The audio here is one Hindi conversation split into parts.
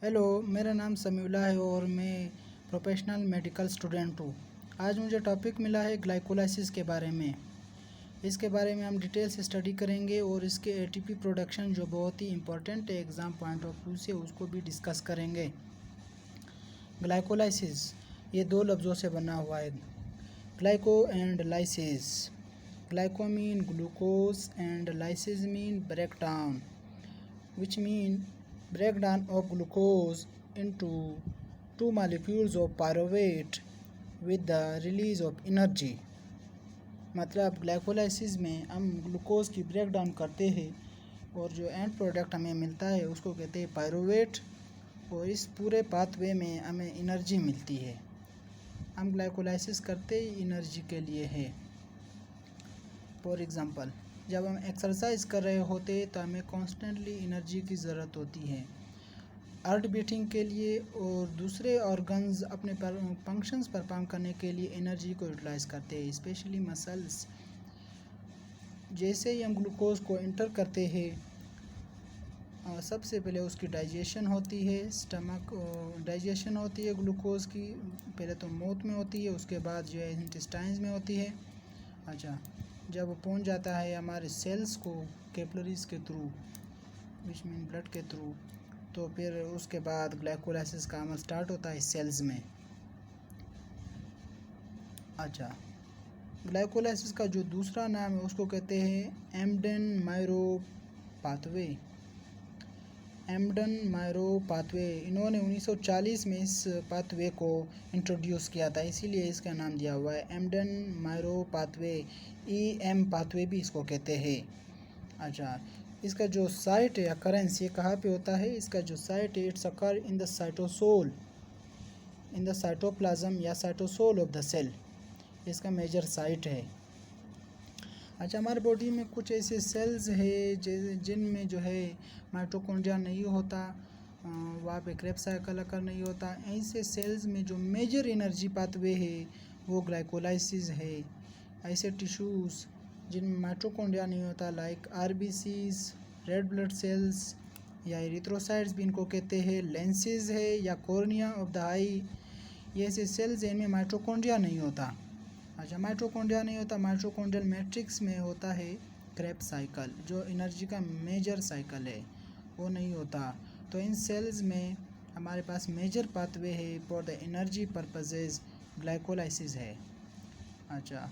हेलो, मेरा नाम समीउल्लाह है और मैं प्रोफेशनल मेडिकल स्टूडेंट हूँ। आज मुझे टॉपिक मिला है ग्लाइकोलाइसिस के बारे में। इसके बारे में हम डिटेल से स्टडी करेंगे और इसके एटीपी प्रोडक्शन जो बहुत ही इम्पोर्टेंट है एग्ज़ाम पॉइंट ऑफ व्यू से, उसको भी डिस्कस करेंगे। ग्लाइकोलाइसिस ये दो लफ्ज़ों से बना हुआ है, glyco and lysis. Glyco mean glucose and lysis mean breakdown, which mean breakdown of glucose into two molecules of pyruvate with the release of energy। मतलब ग्लाइकोलाइसिस में हम ग्लूकोज की ब्रेक डाउन करते हैं और जो एंड प्रोडक्ट हमें मिलता है उसको कहते हैं पायरुवेट, और इस पूरे पाथवे में हमें एनर्जी मिलती है। हम ग्लाइकोलाइसिस करते ही एनर्जी के लिए है। फॉर एग्ज़ाम्पल, जब हम एक्सरसाइज कर रहे होते तो हमें कॉन्स्टेंटली एनर्जी की ज़रूरत होती है हार्ट बीटिंग के लिए, और दूसरे ऑर्गन्स अपने फंक्शंस परफॉर्म करने के लिए एनर्जी को यूटिलाइज़ करते हैं, स्पेशली मसल्स। जैसे ही हम ग्लूकोज को एंटर करते हैं, सबसे पहले उसकी डाइजेशन होती है, स्टमक डाइजेशन होती है ग्लूकोज की। पहले तो माउथ में होती है, उसके बाद जो है इंटेस्टाइन्स में होती है। अच्छा, जब वो पहुंच जाता है हमारे सेल्स को कैपिलरीज के थ्रू, विच मीन ब्लड के थ्रू, तो फिर उसके बाद ग्लाइकोलाइसिस का अमल स्टार्ट होता है सेल्स में। अच्छा, ग्लाइकोलाइसिस का जो दूसरा नाम है उसको कहते हैं एम्डेन-मायरो पाथवे। एम्डेन-मायरो पाथवे, इन्होंने 1940 में इस पाथवे को इंट्रोड्यूस किया था, इसीलिए इसका नाम दिया हुआ है एम्डेन-मायरो पाथवे। EM पाथवे भी इसको कहते हैं। अच्छा, इसका जो साइट है अकरेंस, ये कहाँ पे होता है? इसका जो साइट है, it's occur in the cytosol, in the cytoplasm या साइटोसोल ऑफ द सेल, इसका मेजर साइट है। अच्छा, हमारे बॉडी में कुछ ऐसे सेल्स है जिनमें जो है माइटोकॉन्ड्रिया नहीं होता, वहाँ पे क्रेब्स साइकिल अकर नहीं होता। ऐसे सेल्स में जो मेजर एनर्जी पाथवे है वो ग्लाइकोलाइसिस है। ऐसे टिश्यूज़ जिनमें माइटोकॉन्ड्रिया नहीं होता, like RBCs, red blood cells या एरिथ्रोसाइट्स भी इनको कहते हैं, लेंसेज है या कॉर्निया ऑफ द आई, ये ऐसे सेल्स हैं इनमें माइटोकॉन्ड्रिया नहीं होता। अच्छा, माइटोकॉन्ड्रिया नहीं होता, माइटोकॉन्ड्रियल मैट्रिक्स में होता है क्रेब्स साइकिल, जो एनर्जी का मेजर साइकिल है, वो नहीं होता। तो इन सेल्स में हमारे पास मेजर पाथवे है for the energy purposes, glycolysis है। अच्छा,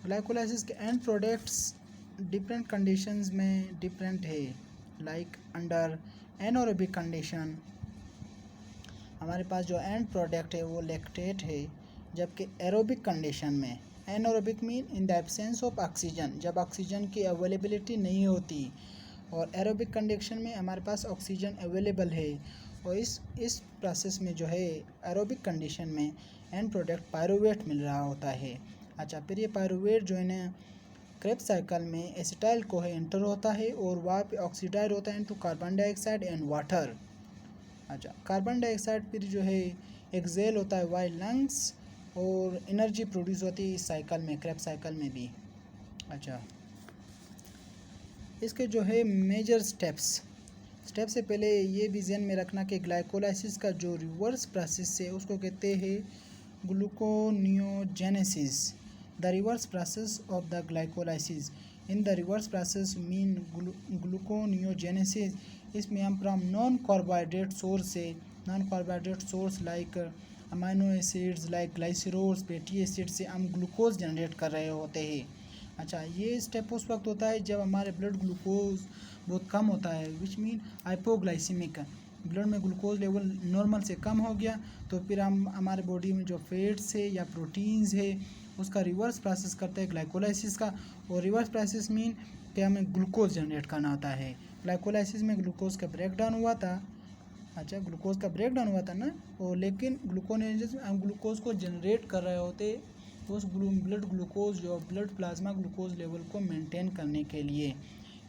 ग्लाइकोलाइसिस के एंड प्रोडक्ट्स डिफरेंट कंडीशंस में डिफरेंट है, लाइक अंडर एनारोबिक कंडीशन हमारे पास जो एंड प्रोडक्ट है वो लैक्टेट है, जबकि एरोबिक कंडीशन में, anaerobic mean in the absence of oxygen, जब ऑक्सीजन की अवेलेबिलिटी नहीं होती, और एरोबिक कंडीशन में हमारे पास ऑक्सीजन अवेलेबल है। और इस प्रोसेस में जो है एरोबिक कंडीशन में एंड प्रोडक्ट पायरुवेट मिल रहा होता है। अच्छा, फिर ये पायरुवेट जो है ना क्रेब्स साइकिल में एसिटाइल को है एंटर होता है और वहाँ पे ऑक्सीडाइज होता है into carbon dioxide and water. अच्छा, कार्बन डाइऑक्साइड फिर जो है एक्सेल होता है वाइल लंग्स, और एनर्जी प्रोड्यूस होती है इस साइकिल में, क्रेब्स साइकिल में भी। अच्छा, इसके जो है मेजर स्टेप्स से पहले ये भी ध्यान में रखना कि ग्लाइकोलाइसिस का जो रिवर्स प्रोसेस है उसको कहते हैं gluconeogenesis. The reverse process of the glycolysis, in the reverse process mean gluconeogenesis, इसमें हम फ्रॉम नॉन कार्बोहाइड्रेट सोर्स से, non carbohydrate source like amino acids like glycerols, fatty acid से हम ग्लूकोज जनरेट कर रहे होते हैं। अच्छा, ये स्टेप उस वक्त होता है जब हमारे ब्लड ग्लूकोज बहुत कम होता है, विच मीन हाइपोग्लाइसीमिक, ब्लड में ग्लूकोज लेवल नॉर्मल से कम हो गया, तो फिर हम हमारे बॉडी में जो फैट्स है या प्रोटीन्स है उसका रिवर्स प्रोसेस करते हैं ग्लाइकोलाइसिस का। और रिवर्स प्रोसेस मीन कि हमें ग्लूकोज जनरेट करना होता है। ग्लाइकोलाइसिस में ग्लूकोज का ब्रेक डाउन हुआ था। अच्छा, ग्लूकोज का ब्रेक डाउन हुआ था ना, और लेकिन ग्लूकोनेजेस में हम ग्लूकोज को जनरेट कर रहे होते उस ब्लड ग्लूकोज जो ब्लड प्लाज्मा ग्लूकोज लेवल को मेंटेन करने के लिए।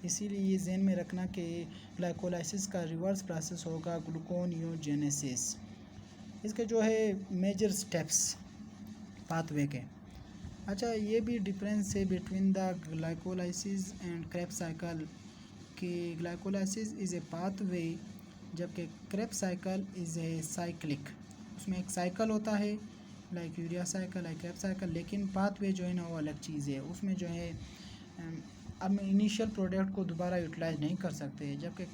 इसीलिए ये ध्यान में रखना कि ग्लाइकोलाइसिस का रिवर्स प्रोसेस होगा ग्लूकोनियोजेनेसिस। इसके जो है मेजर स्टेप्स पाथवे के। अच्छा, ये भी डिफरेंस है between the glycolysis and Krebs cycle कि ग्लाइकोलाइसिस इज़ ए पाथवे जबकि Krebs cycle is a cyclic, उसमें एक साइकिल होता है like urea cycle, like Krebs cycle, लेकिन पाथवे जो है ना वो अलग चीज़ है। उसमें जो है अब इनिशियल प्रोडक्ट को दोबारा यूटिलाइज नहीं कर सकते, जबकि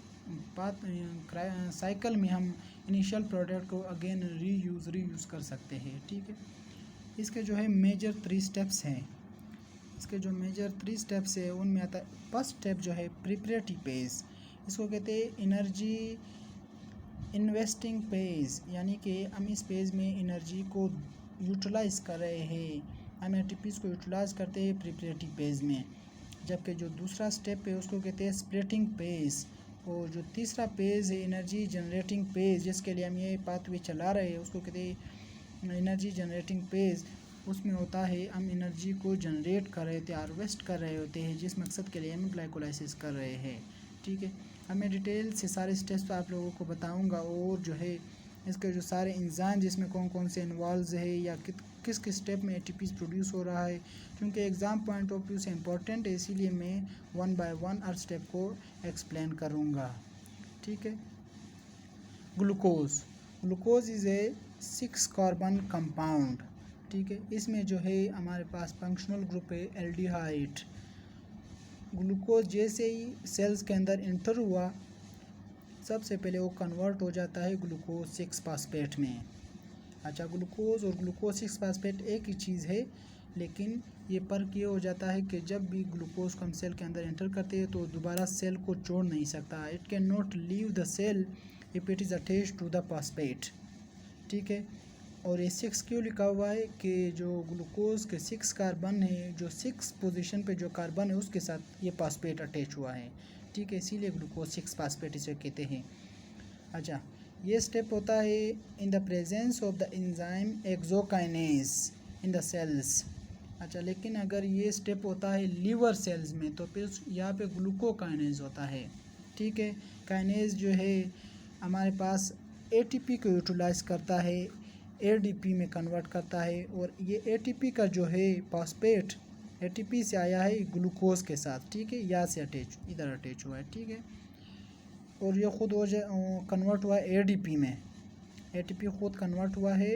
पाथ साइकिल में हम इनिशियल प्रोडक्ट को अगेन रीयूज़ कर सकते हैं। ठीक है, इसके जो है मेजर 3 स्टेप्स हैं। इसके जो मेजर 3 स्टेप्स है उनमें आता है फर्स्ट स्टेप जो है प्रिपरेटरी फेज, इसको कहते हैं एनर्जी इन्वेस्टिंग पेज, यानी कि हम इस पेज में एनर्जी को यूटिलाइज कर रहे हैं, हम एटीपीज़ को यूटिलाइज करते हैं प्रिपरेटरी पेज में। जबकि जो दूसरा स्टेप है उसको कहते हैं स्प्लिटिंग पेज, और जो तीसरा पेज है एनर्जी जनरेटिंग पेज, जिसके लिए हम ये पाथवे चला रहे हैं उसको कहते हैं एनर्जी जनरेटिंग पेज। उसमें होता है हम एनर्जी को जनरेट कर रहे थे, हार्वेस्ट कर रहे होते हैं, जिस मकसद के लिए हम ग्लाइकोलाइसिस कर रहे हैं। ठीक है, अब मैं डिटेल से सारे स्टेप्स आप लोगों को बताऊंगा, और जो है इसके जो सारे एंजाइम जिसमें कौन कौन से इन्वॉल्व है या किस किस स्टेप में एटीपीज प्रोड्यूस हो रहा है, क्योंकि एग्ज़ाम पॉइंट ऑफ व्यू से इम्पोर्टेंट है, इसीलिए मैं 1 बाय 1 हर स्टेप को एक्सप्लेन करूँगा। ठीक है, glucose, glucose is a 6 carbon compound. ठीक है, इसमें जो है हमारे पास फंक्शनल ग्रुप है एल्डिहाइड। ग्लूकोज जैसे ही सेल्स के अंदर इंटर हुआ, सबसे पहले वो कन्वर्ट हो जाता है ग्लूकोज 6 फास्फेट में। अच्छा, ग्लूकोज और ग्लूकोज 6 फास्फेट एक ही चीज़ है, लेकिन ये फ़र्क ये हो जाता है कि जब भी ग्लूकोज को हम सेल के अंदर एंटर करते हैं तो दोबारा सेल को छोड़ नहीं सकता, it can not leave the cell if it is attached to the phosphate. ठीक है, और ये 6 क्यों लिखा हुआ है कि जो ग्लूकोज के 6 कार्बन है, जो 6 पोजीशन पे जो कार्बन है उसके साथ ये फास्फेट अटैच हुआ है। ठीक है, इसीलिए ग्लूकोज 6 फास्फेट इसे कहते हैं। अच्छा, ये स्टेप होता है in the presence of the enzyme hexokinase in the cells. अच्छा, लेकिन अगर ये स्टेप होता है लीवर सेल्स में तो फिर यहाँ पे ग्लूकोकाइनेज होता है। ठीक है, काइनेज जो है हमारे पास एटीपी को यूटिलाइज करता है, एडीपी में कन्वर्ट करता है, और ये एटीपी का जो है फॉस्फेट एटीपी से आया है ग्लूकोज के साथ। ठीक है, यहाँ से अटैच, इधर अटैच हुआ है। ठीक है, और ये खुद हो जाए कन्वर्ट हुआ है एडीपी में, एटीपी खुद कन्वर्ट हुआ है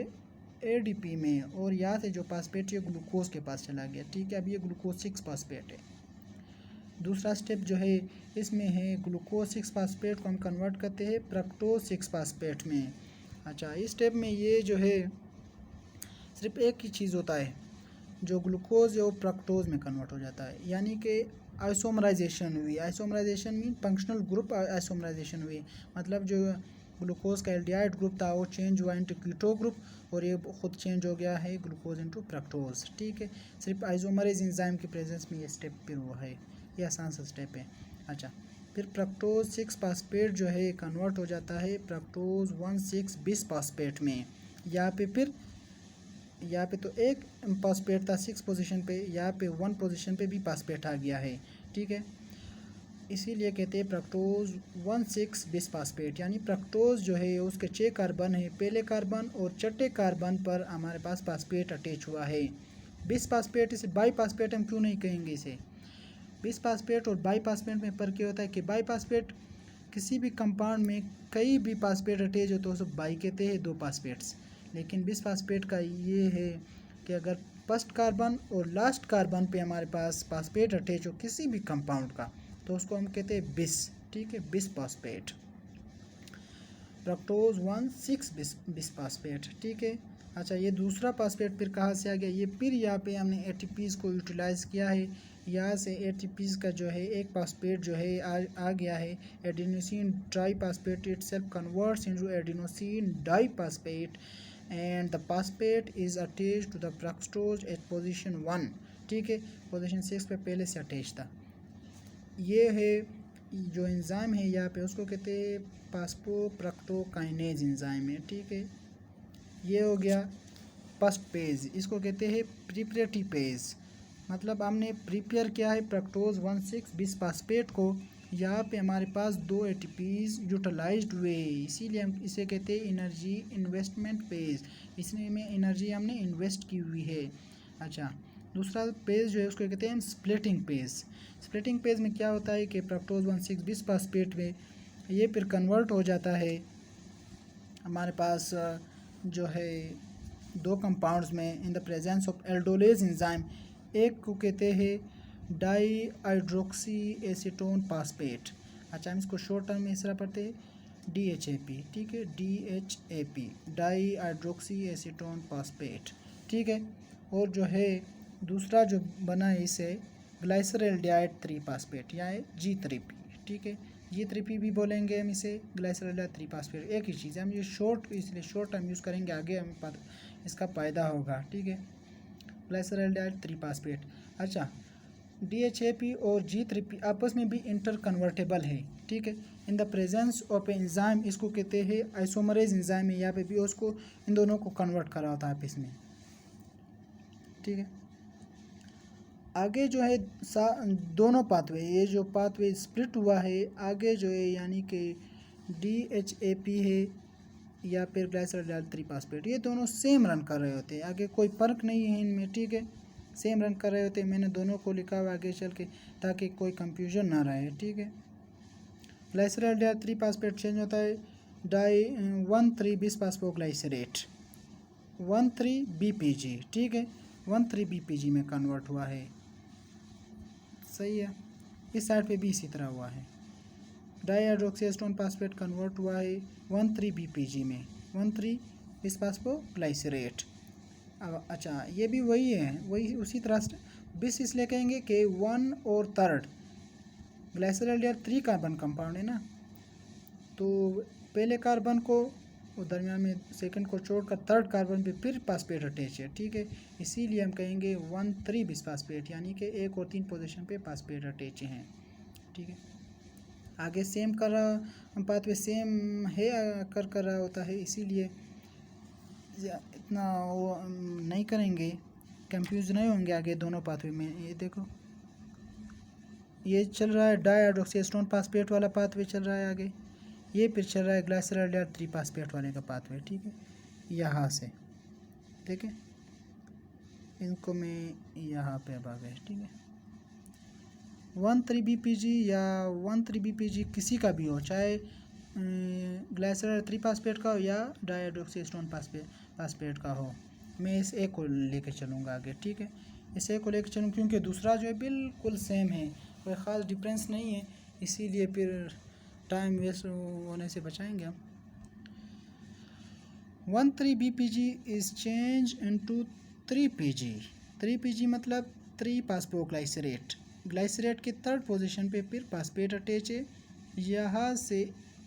एडीपी में, और यहाँ से जो फास्फेट ये ग्लूकोज के पास चला गया। ठीक है, अब ये ग्लूकोज 6 फास्फेट है। दूसरा स्टेप जो है इसमें है ग्लूकोज 6 फास्फेट को हम कन्वर्ट करते हैं फ्रक्टोज 6 फास्फेट में। अच्छा, इस स्टेप में ये जो है सिर्फ एक ही चीज़ होता है, जो ग्लूकोज है वो फ्रक्टोज में कन्वर्ट हो जाता है, यानी कि आइसोमराइजेशन हुई। Isomerization mean functional group isomerization हुई, मतलब जो ग्लूकोज का एल्डिहाइड ग्रुप था वो चेंज हुआ इनटू कीटो ग्रुप, और ये खुद चेंज हो गया है ग्लूकोज इनटू फ्रक्टोज। ठीक है, सिर्फ आइसोमरेज एंजाइम के प्रेजेंस में ये स्टेप फिर हुआ है, ये आसान सा स्टेप है। अच्छा, फिर फ्रक्टोज 6 फास्फेट जो है कन्वर्ट हो जाता है फ्रक्टोज 1,6 बिस फास्फेट में। यहाँ पे तो एक फास्फेट था 6 पोजीशन पे, यहाँ पे 1 पोजीशन पे भी फास्फेट आ गया है। ठीक है, इसीलिए कहते हैं फ्रक्टोज 1,6 बिस फास्फेट, यानी फ्रक्टोज जो है उसके 6 कार्बन है, पहले कार्बन और छठे कार्बन पर हमारे पास फास्फेट अटैच हुआ है। बिस फास्फेट, इसे बाई फास्फेट हम क्यों नहीं कहेंगे इसे। बिस फास्फेट और बाई फास्फेट में फ़र्क ये होता है कि बाई फास्फेट किसी भी कंपाउंड में कई भी फास्फेट अटैच हो तो उसे बाई कहते हैं, 2 फास्फेट्स। लेकिन बिस फास्फेट का ये है कि अगर फर्स्ट कार्बन और लास्ट कार्बन पे हमारे पास फास्फेट अटैच हो किसी भी कंपाउंड का तो उसको हम कहते हैं बिस। ठीक है, बिस फास्फेट, फ्रक्टोज 1,6 बिस फास्फेट। ठीक है, अच्छा, ये दूसरा फास्फेट फिर कहाँ से आ गया, ये फिर यहाँ पे हमने एटीपीज़ को यूटिलाइज़ किया है, यहाँ से एटीपीज़ का जो है एक फास्फेट जो है आ गया है adenosine triphosphate, itself converts into adenosine diphosphate and the phosphate is attached to the fructose at position 1। ठीक है, पोजीशन 6 पे पहले से अटैच था। ये है जो एंजाइम है यहाँ पे उसको कहते हैं फास्फोफ्रक्टोकाइनेज एंजाइम है। ठीक है, ये हो गया फर्स्ट पेज, इसको कहते हैं प्रिपरेटरी पेज, मतलब हमने प्रिपेयर किया है फ्रक्टोज 1,6 बिस फास्फेट को, यहाँ पे हमारे पास 2 एटीपीज यूटिलाइज्ड हुए, इसीलिए हम इसे कहते हैं एनर्जी इन्वेस्टमेंट पेज, इसमें एनर्जी हमने इन्वेस्ट की हुई है। अच्छा, दूसरा पेज जो है उसको कहते हैं स्प्लिटिंग पेज। स्प्लिटिंग पेज में क्या होता है कि फ्रक्टोज 1,6 बिस फास्फेट में ये फिर कन्वर्ट हो जाता है हमारे पास जो है दो कंपाउंड्स में इन the presence of aldolase enzyme. एक को कहते हैं डाई हाइड्रोक्सी एसीटोन फास्फेट। अच्छा, हम इसको शॉर्ट टर्म में इस तरह पढ़ते हैं DHAP, ठीक है, DHAP, di hydroxy acetone phosphate, ठीक है। और जो है दूसरा जो बना है इसे ग्लाइसरल्डिहाइड 3 फास्फेट या G3P, ठीक है, G3P भी बोलेंगे हम इसे, ग्लाइसरल्डिहाइड 3 फास्फेट एक ही चीज़ है। हम ये शॉर्ट इसलिए शॉर्ट टर्म यूज़ करेंगे, आगे हमें इसका फ़ायदा होगा, ठीक है, ग्लाइसरल्डिहाइड 3 फास्फेट। अच्छा, DHAP और G3P आपस में भी इंटर कन्वर्टेबल है, ठीक है, in the presence of enzyme, इसको कहते हैं आइसोमरेज एंजाइम है। यहाँ पे भी उसको इन दोनों को कन्वर्ट करा होता है आपस में, ठीक है। आगे जो है दोनों पाथवे, ये जो पाथवे स्प्लिट हुआ है आगे जो है यानी कि DHAP है या फिर ग्लाइसरल्डिहाइड 3 फास्फेट, ये दोनों सेम रन कर रहे होते हैं, आगे कोई फ़र्क नहीं है इनमें, ठीक है, सेम रन कर रहे होते हैं। मैंने दोनों को लिखा हुआ आगे चल के ताकि कोई कंफ्यूजन ना रहे, ठीक है। ग्लाइसरल्डिहाइड 3 फास्फेट चेंज होता है डाई 1,3 बिसफास्फोग्लाइसरेट 1,3 BPG, ठीक है, 1,3 BPG में कन्वर्ट हुआ है, सही है। इस साइड पे भी इसी तरह हुआ है, di hydroxy acetone phosphate convert हुआ है 1,3 BPG में 1,3 बिसफास्फोग्लाइसरेट। अब अच्छा, ये भी वही है, वही उसी तरह से बिस इसलिए कहेंगे कि 1 और 3 ग्लाइसरल्डिहाइड 3 कार्बन कंपाउंड है ना, तो पहले कार्बन को और दरमियान में सेकंड को छोड़कर 3 कार्बन पे फिर फास्फेट अटैच है, ठीक है, इसीलिए हम कहेंगे 1,3 बिसफास्फेट, यानी कि 1 और 3 पोजीशन पे फास्फेट अटैच हैं, ठीक है। आगे सेम कर रहा पाथवे सेम है कर रहा होता है, इसीलिए इतना वो नहीं करेंगे, कंफ्यूज नहीं होंगे आगे दोनों पाथवे में। ये देखो ये चल रहा है डाई हाइड्रोक्सी एसीटोन फास्फेट वाला पाथवे चल रहा है आगे, ये फिर चल रहा है ग्लाइसरल्डिहाइड 3 फास्फेट वाले का पाथवे, ठीक है, यहाँ से देखें इनको मैं यहाँ पे अब आ गए, ठीक है। 1,3 BPG या 1,3 BPG किसी का भी हो, चाहे ग्लाइसरल्डिहाइड 3 फास्फेट का हो या डाई हाइड्रोक्सी एसीटोन फास्फेट का हो, मैं इस एक को लेके चलूँगा आगे, ठीक है, इस एक को लेके चलूँ क्योंकि दूसरा जो है बिल्कुल सेम है, कोई ख़ास डिफरेंस नहीं है, इसीलिए फिर टाइम वेस्ट होने से बचाएंगे हम। 1,3 BPG is change into 3 PG। 3 PG मतलब 3 फास्फोग्लाइसरेट, ग्लाइसरेट के 3rd पोजीशन पे फिर फास्फेट अटैच है, यहाँ से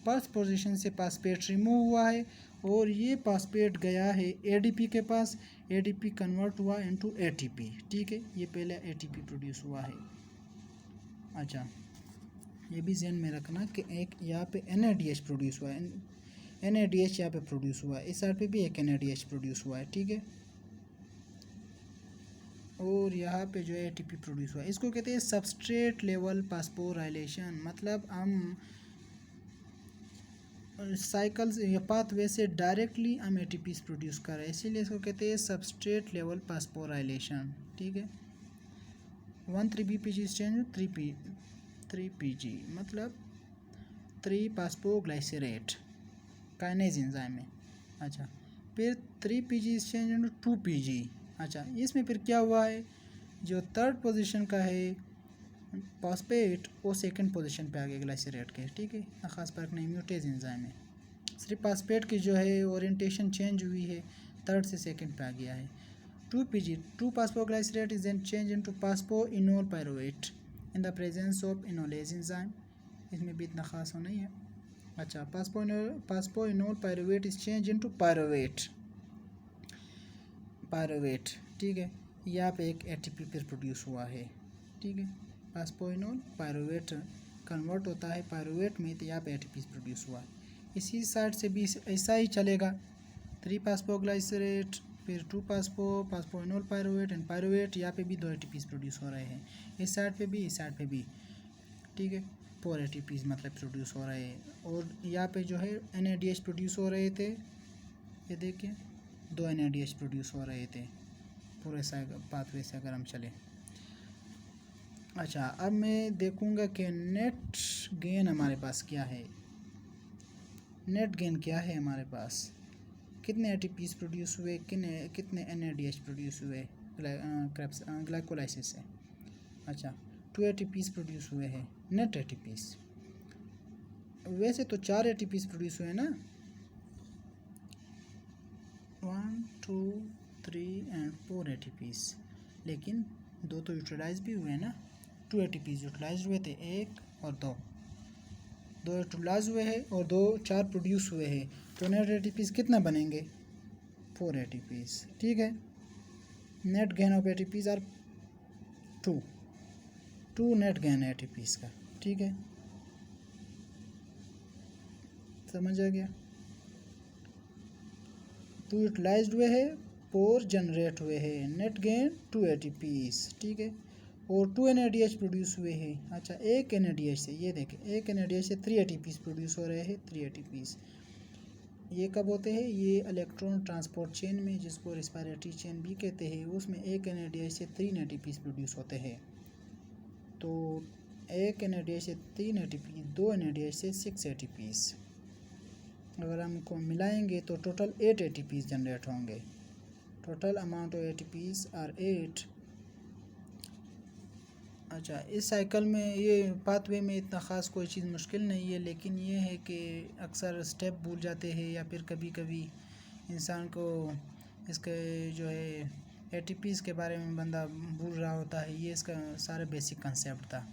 1st पोजीशन से फास्फेट रिमूव हुआ है और ये फास्फेट गया है ADP के पास, ADP कन्वर्ट हुआ इनटू ATP, ठीक है, ये पहले ATP प्रोड्यूस हुआ है। अच्छा, ये भी ध्यान में रखना कि एक यहाँ पे NADH प्रोड्यूस हुआ है, NADH यहाँ पे प्रोड्यूस हुआ है, इस साइड पे भी एक NADH प्रोड्यूस हुआ है, ठीक है, और यहाँ पे जो है ATP प्रोड्यूस हुआ है, इसको कहते हैं सबस्ट्रेट लेवल फास्फोराइलेशन, मतलब हम साइकिल्स या पाथवे से डायरेक्टली हम ATPs प्रोड्यूस कर रहे हैं, इसीलिए इसको कहते हैं सबस्ट्रेट लेवल फास्फोराइलेशन, ठीक है। 1,3 BPG चेंज 3 PG मतलब 3 फास्फोग्लाइसरेट काइनेज एंजाइम में। अच्छा, फिर 3 PG चेंज इनटू 2 PG। अच्छा, इसमें फिर क्या हुआ है, जो 3rd पोजीशन का है फास्फेट वो 2nd पोजीशन पे आ गया ग्लाइसरेट के, ठीक है, ना खास फर्क नहीं, म्यूटेज एंजाइम है, सिर्फ फास्फेट की जो है ओरिएंटेशन चेंज हुई है, 3rd से 2nd पे आ गया है। 2 PG 2 phosphoglycerate is then change into phosphoenol pyruvate in the presence of enolase enzyme, इसमें भी इतना खास हो नहीं है। अच्छा, phosphoenol pyruvate is change into pyruvate, ठीक है, यहाँ पे एक ATP फिर प्रोड्यूस हुआ है, ठीक है, फास्फोइनोल पायरुवेट कन्वर्ट होता है पायरुवेट में, तो यहाँ पे ATP प्रोड्यूस हुआ है। इसी साइड से भी ऐसा ही चलेगा, 3 फास्फोग्लाइसरेट फिर 2 फास्फोइनोल पायरुवेट एंड पायरुवेट, यहाँ पे भी 2 ATPs प्रोड्यूस हो रहे हैं, इस साइड पे भी इस साइड पे भी, ठीक है, 4 ATPs मतलब प्रोड्यूस हो रहे हैं। और यहाँ पे जो है NADH प्रोड्यूस हो रहे थे, ये देखिए 2 NADH प्रोड्यूस हो रहे थे पूरे पाथवे से अगर हम चले। अच्छा, अब मैं देखूंगा कि नेट गेन हमारे पास क्या है, नेट गेन क्या है हमारे पास, कितने एटीपीज प्रोड्यूस हुए, कितने एनएडीएच प्रोड्यूस हुए ग्लाइकोलाइसिस से। अच्छा 2 एटीपीज प्रोड्यूस हुए हैं नेट एटीपीज। वैसे तो 4 एटीपीज प्रोड्यूस हुए ना, 1 2 3 एंड 4 एटीपीज, लेकिन 2 तो यूटिलाइज भी हुए ना। 2 एटीपीज यूटिलाइज हुए थे, 1 और 2 यूटिलाइज हुए हैं और 4 प्रोड्यूस हुए हैं, तो नेट एटीपीज कितना बनेंगे, 4 एटीपीज। ठीक है, net gain of ATPs are 2 net gain है एटीपीज का। ठीक है, समझ आ गया। 2 यूटिलाइज हुए हैं, 4 जनरेट हुए हैं, नेट गेन 2 एटीपीज। ठीक है, और 2 NADH प्रोड्यूस हुए हैं। अच्छा, एक NADH से, ये देखें, एक NADH से 3 ATPs प्रोड्यूस हो रहे हैं, 3 ATPs। ये कब होते हैं, ये इलेक्ट्रॉन ट्रांसपोर्ट चेन में, जिसको रेस्पिरेटरी चेन भी कहते हैं, उसमें एक NADH से 3 ATPs प्रोड्यूस होते हैं। तो एक NADH से 3 ATPs, 2 NADH से 6 ATPs, अगर हमको मिलाएंगे तो टोटल 8 ATPs जनरेट होंगे। Total amount of ATPs are 8। अच्छा, इस साइकिल में, ये पाथवे में इतना ख़ास कोई चीज़ मुश्किल नहीं है, लेकिन ये है कि अक्सर स्टेप भूल जाते हैं, या फिर कभी कभी इंसान को इसके जो है एटीपीज़ के बारे में बंदा भूल रहा होता है। ये इसका सारा बेसिक कंसेप्ट था।